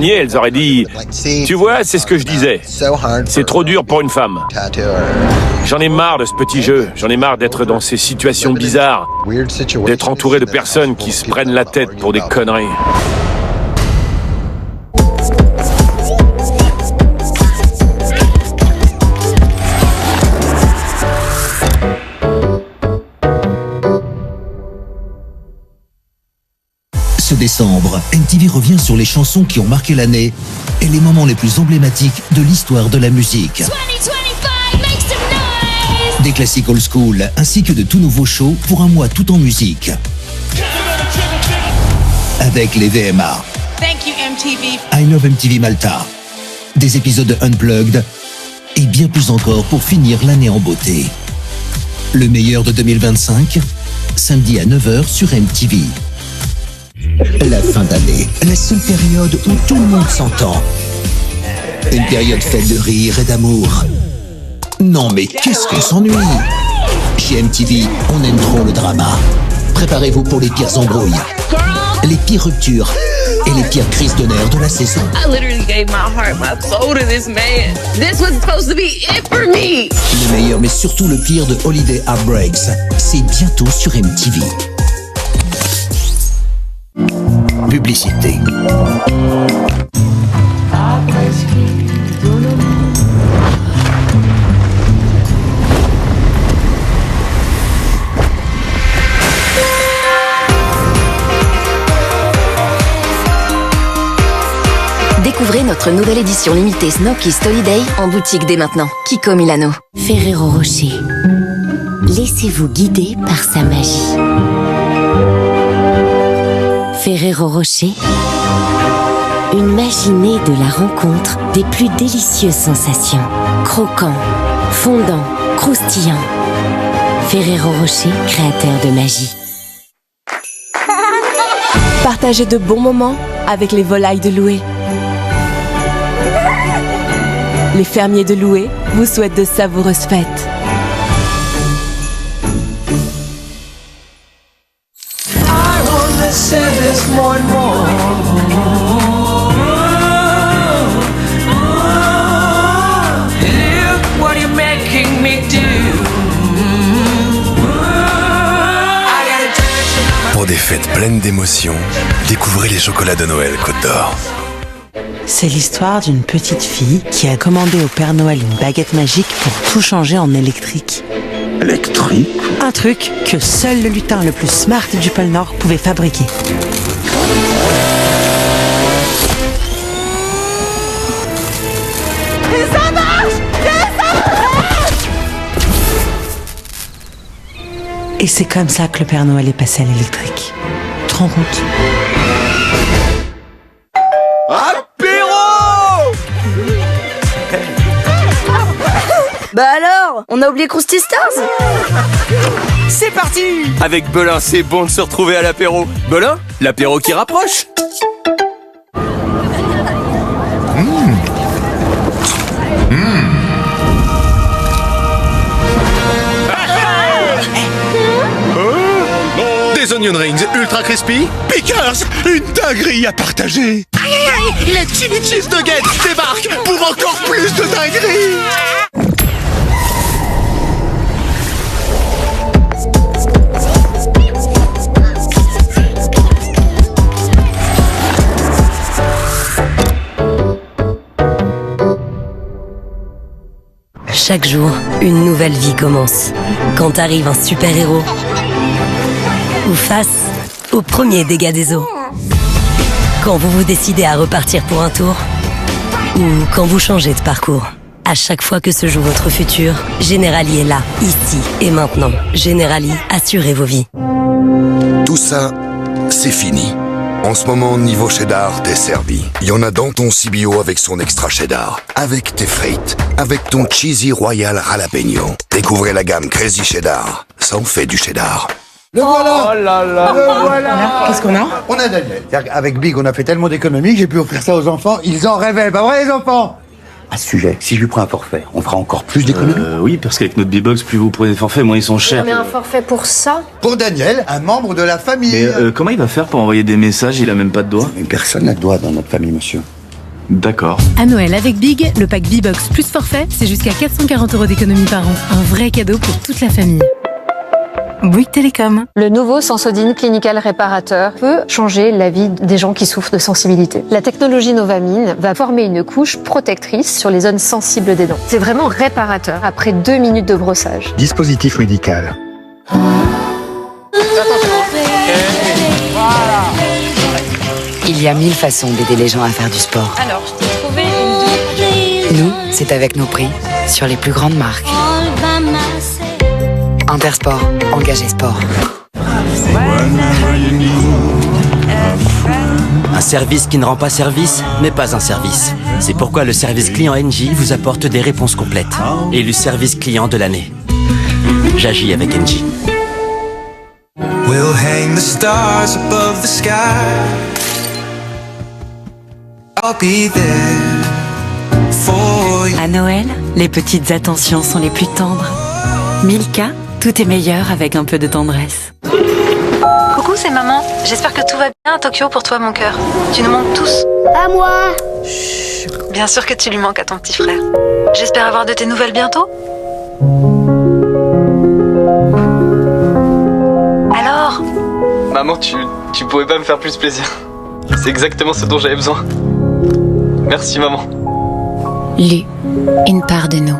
Elles auraient dit « Tu vois, c'est ce que je disais. C'est trop dur pour une femme. J'en ai marre de ce petit jeu. J'en ai marre d'être dans ces situations bizarres, d'être entouré de personnes qui se prennent la tête pour des conneries. » Ce décembre, MTV revient sur les chansons qui ont marqué l'année et les moments les plus emblématiques de l'histoire de la musique. Des classiques old school ainsi que de tout nouveaux shows pour un mois tout en musique. Avec les VMA. Thank you, MTV. I Love MTV Malta. Des épisodes unplugged et bien plus encore pour finir l'année en beauté. Le meilleur de 2025, samedi à 9h sur MTV. La fin d'année, la seule période où tout le monde s'entend. Une période faite de rire et d'amour. Non mais qu'est-ce qu'on s'ennuie! Chez MTV, on aime trop le drama. Préparez-vous pour les pires embrouilles, les pires ruptures et les pires crises de nerfs de la saison. I literally gave my heart, my soul to this man. This was supposed to be it for me. Le meilleur mais surtout le pire de Holiday Heartbreaks, c'est bientôt sur MTV. Publicité. Découvrez notre nouvelle édition limitée Snow Kiss Holiday en boutique dès maintenant. Kiko Milano. Ferrero Rocher. Laissez-vous guider par sa magie. Ferrero Rocher, une magie née de la rencontre des plus délicieuses sensations. Croquant, fondant, croustillant. Ferrero Rocher, créateur de magie. Partagez de bons moments avec les volailles de Loué. Les fermiers de Loué vous souhaitent de savoureuses fêtes. Pour des fêtes pleines d'émotions, découvrez les chocolats de Noël Côte d'Or. C'est l'histoire d'une petite fille qui a commandé au Père Noël une baguette magique pour tout changer en électrique. Électrique? Un truc que seul le lutin le plus smart du pôle Nord pouvait fabriquer. Et ça marche! Et c'est comme ça que le Père Noël est passé à l'électrique. Tu te rends compte? Bah alors, on a oublié Krusty Stars? C'est parti! Avec Belin, c'est bon de se retrouver à l'apéro. Belin, l'apéro qui rapproche. Des onion rings ultra crispy. Pickers, une dinguerie à partager. Aïe aïe aïe, les chili cheese nuggets débarquent pour encore plus de dingueries. Chaque jour, une nouvelle vie commence. Quand arrive un super-héros ou face au premier dégât des eaux. Quand vous vous décidez à repartir pour un tour ou quand vous changez de parcours. À chaque fois que se joue votre futur, Generali est là, ici et maintenant. Generali, assurez vos vies. Tout ça, c'est fini. En ce moment, niveau cheddar, t'es servi. Il y en a dans ton CBO avec son extra cheddar, avec tes frites, avec ton cheesy royal jalapeno. Découvrez la gamme Crazy Cheddar. Ça en fait du cheddar. Le voilà! Oh là là! Le voilà! Qu'est-ce qu'on a? On a Daniel. Avec Big, on a fait tellement d'économies que j'ai pu offrir ça aux enfants. Ils en rêvaient, pas vrai les enfants? À ce sujet, si je lui prends un forfait, on fera encore plus d'économies? Oui, parce qu'avec notre B-Box, plus vous prenez de forfaits, moins ils sont chers. Mais un forfait pour ça? Pour Daniel, un membre de la famille. Mais comment il va faire pour envoyer des messages? Il a même pas de doigts. Mais personne n'a de doigts dans notre famille, monsieur. D'accord. À Noël avec Big, le pack B-Box plus forfait, c'est jusqu'à 440 € d'économie par an. Un vrai cadeau pour toute la famille. Bouygues Télécom. Le nouveau Sensodyne Clinical Réparateur peut changer la vie des gens qui souffrent de sensibilité. La technologie Novamine va former une couche protectrice sur les zones sensibles des dents. C'est vraiment réparateur après 2 minutes de brossage. Dispositif médical. Il y a 1000 façons d'aider les gens à faire du sport. Alors, je t'ai trouvé une... Nous, c'est avec nos prix sur les plus grandes marques. Intersport, engagé sport. Un service qui ne rend pas service n'est pas un service. C'est pourquoi le service client NJ vous apporte des réponses complètes. Élu service client de l'année. J'agis avec NJ. We'll hang the stars above the sky. I'll be there for you. À Noël, les petites attentions sont les plus tendres. Milka, tout est meilleur avec un peu de tendresse. Coucou, c'est maman. J'espère que tout va bien à Tokyo pour toi, mon cœur. Tu nous manques tous. À moi. Chut. Bien sûr que tu lui manques à ton petit frère. J'espère avoir de tes nouvelles bientôt. Alors ? Maman, tu pourrais pas me faire plus plaisir. C'est exactement ce dont j'avais besoin. Merci, maman. Lu, une part de nous.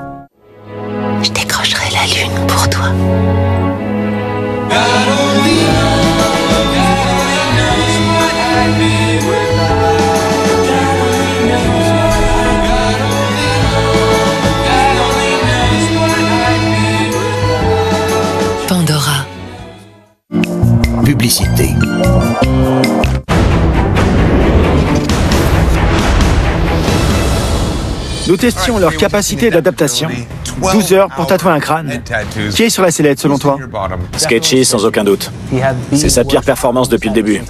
Je décrocherai la lune pour toi. Pandora. Publicité. Nous testions leur capacité d'adaptation. 12 heures pour tatouer un crâne. Qui est sur la sellette selon toi? Sketchy sans aucun doute. C'est sa pire performance depuis le début.